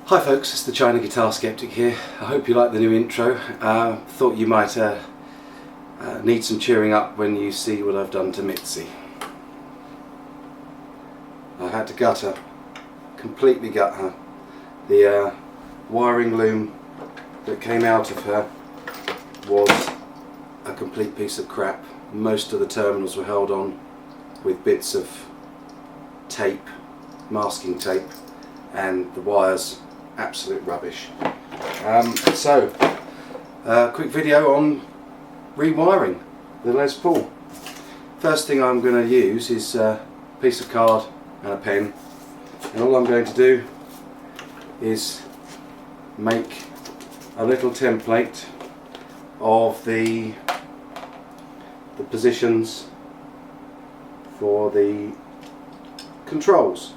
Hi folks, it's the China Guitar Skeptic here. I hope you like the new intro. Thought you might need some cheering up when you see what I've done to Mitzi. I had to gut her, completely gut her. The wiring loom that came out of her was a complete piece of crap. Most of the terminals were held on with bits of tape, masking tape, and the wires absolute rubbish. Quick video on rewiring the Les Paul. First thing I'm going to use is a piece of card and a pen, and all I'm going to do is make a little template of the positions for the controls.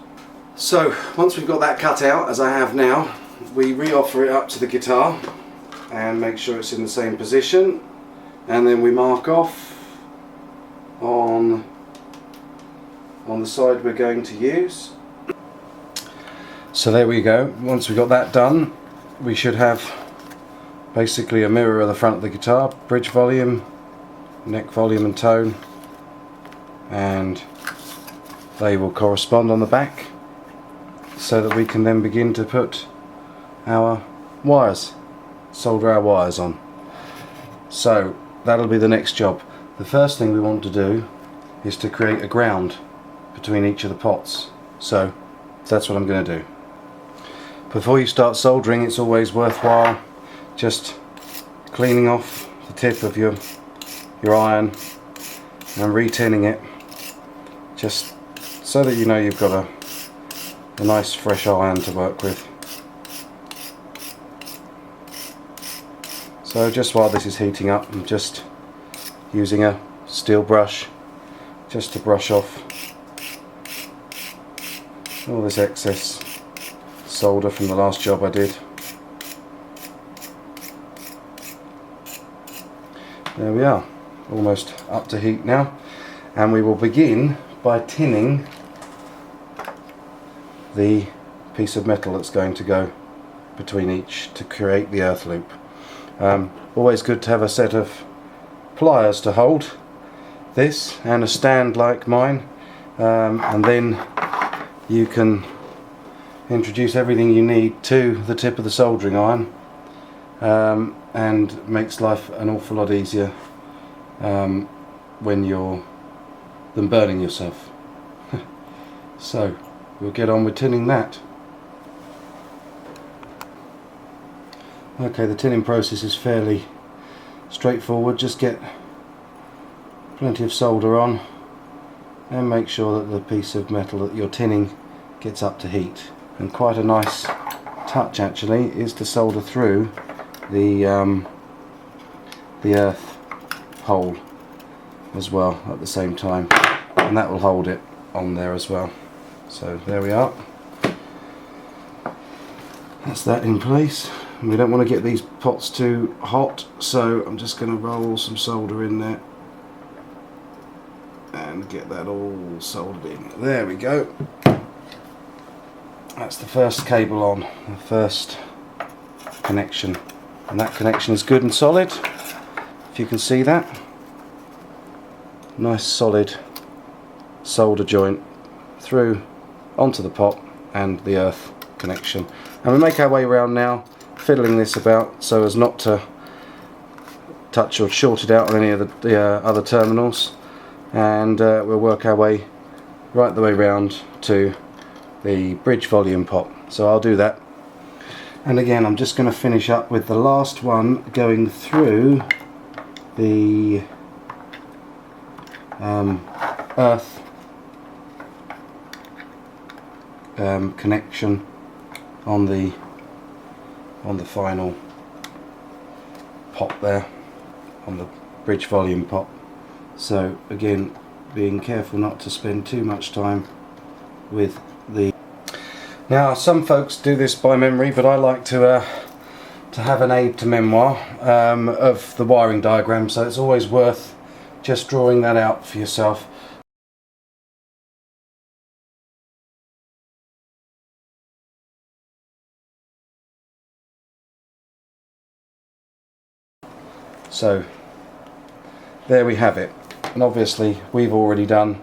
So once we've got that cut out, as I have now, we re-offer it up to the guitar and make sure it's in the same position, and then we mark off on the side we're going to use. So there we go. Once we've got that done, we should have basically a mirror of the front of the guitar, bridge volume, neck volume and tone, and they will correspond on the back, so that we can then begin to put our wires, solder our wires on. So that'll be the next job. The first thing we want to do is to create a ground between each of the pots. So that's what I'm going to do. Before you start soldering, it's always worthwhile just cleaning off the tip of your iron and re-tinning it, just so that you know you've got a nice fresh iron to work with. So just while this is heating up, I'm just using a steel brush just to brush off all this excess solder from the last job I did. There we are, almost up to heat now, and we will begin by tinning the piece of metal that's going to go between each to create the earth loop. Always good to have a set of pliers to hold this and a stand like mine, and then you can introduce everything you need to the tip of the soldering iron, and makes life an awful lot easier when you're burning yourself. So we'll get on with tinning that. Okay, the tinning process is fairly straightforward. Just get plenty of solder on and make sure that the piece of metal that you're tinning gets up to heat. And quite a nice touch actually is to solder through the earth hole as well at the same time, and that will hold it on there as well. So there we are, that's that in place. And we don't want to get these pots too hot, so I'm just going to roll some solder in there and get that all soldered in. There we go. That's the first cable on, the first connection, and that connection is good and solid, if you can see that. Nice solid solder joint through onto the pot and the earth connection, and we make our way around now, fiddling this about so as not to touch or short it out on any of the other terminals, and we'll work our way right the way round to the bridge volume pot. So I'll do that, and again I'm just going to finish up with the last one going through the earth connection on the final pot there, on the bridge volume pot. So again, being careful not to spend too much time with the... Now some folks do this by memory, but I like to have an aid to memoir of the wiring diagram, so it's always worth just drawing that out for yourself. So there we have it, and obviously we've already done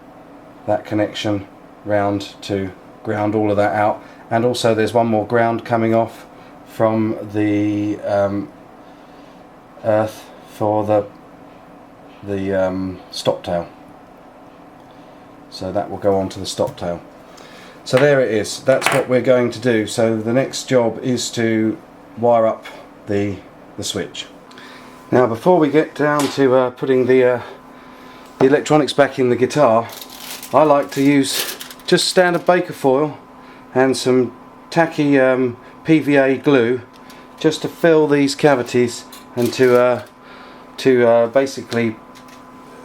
that connection round to ground all of that out, and also there's one more ground coming off from the earth for the stop tail, so that will go on to the stop tail. So there it is, that's what we're going to do. So the next job is to wire up the switch. Now before we get down to putting the electronics back in the guitar, I like to use just standard bacofoil and some tacky PVA glue just to fill these cavities and to basically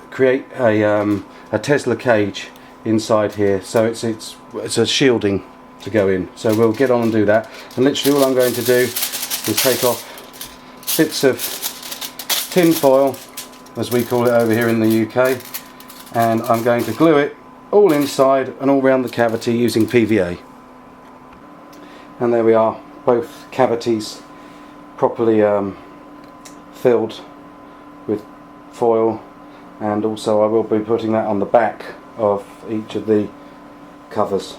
create a Tesla cage inside here, so it's a shielding to go in. So we'll get on and do that, and literally all I'm going to do is take off bits of tin foil, as we call it over here in the UK, and I'm going to glue it all inside and all around the cavity using PVA. And there we are, both cavities properly filled with foil, and also I will be putting that on the back of each of the covers.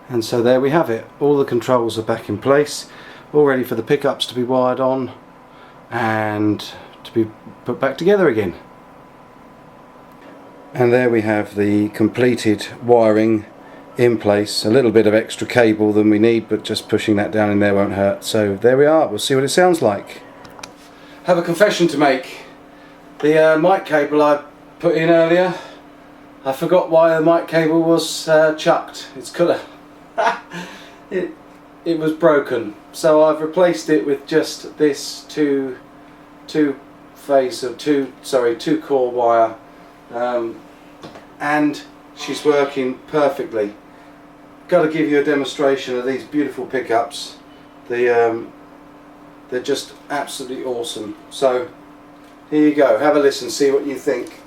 And so there we have it, all the controls are back in place, all ready for the pickups to be wired on and to be put back together again. And there we have the completed wiring in place. A little bit of extra cable than we need, but just pushing that down in there won't hurt. So there we are, we'll see what it sounds like. Have a confession to make. The mic cable I put in earlier, I forgot why the mic cable was chucked. It's colour. It was broken, so I've replaced it with just this two core wire, and she's working perfectly. Got to give you a demonstration of these beautiful pickups. They're just absolutely awesome. So here you go, have a listen, see what you think.